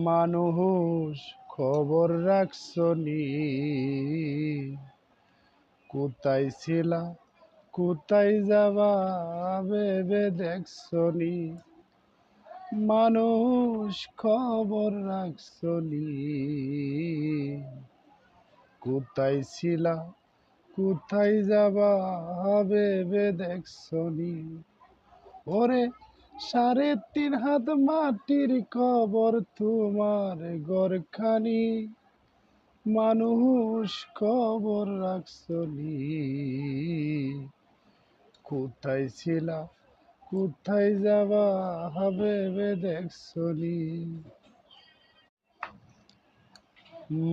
মানুষ খবর রাখছনি, কোথায় ছিলা কোথায় যাবা ভেবে দেখছনি। মানুষ খবর রাখছনি, কোথায় ছিলা কোথায় যাবা ভেবে দেখছনি। ওরে 3.5 হাত মাটির কবর তোমার ঘরখানি, মানুষ খবর রাখছনি, কোথায় ছিলা কোথায় যাবা ভেবে দেখছনি।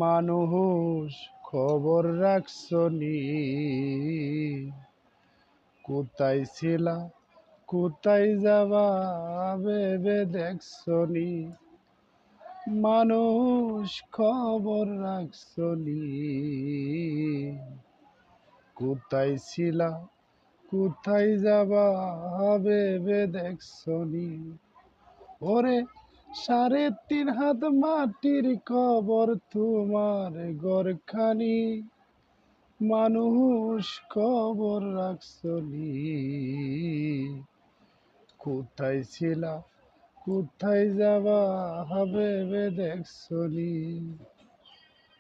মানুষ খবর রাখছনি, কোথায় ছিলা কোথায় যাবা ভেবে দেখছনি। মানুষ খবর রাখছনি, কোথায় ছিলা কোথায় যাবা ভেবে দেখছনি। ওরে 3.5 হাত মাটির কবর তোমার ঘরখানি, মানুষ খবর রাখছনি, কোথায় ছিলা কোথায় যাবা ভেবে দেখছনি।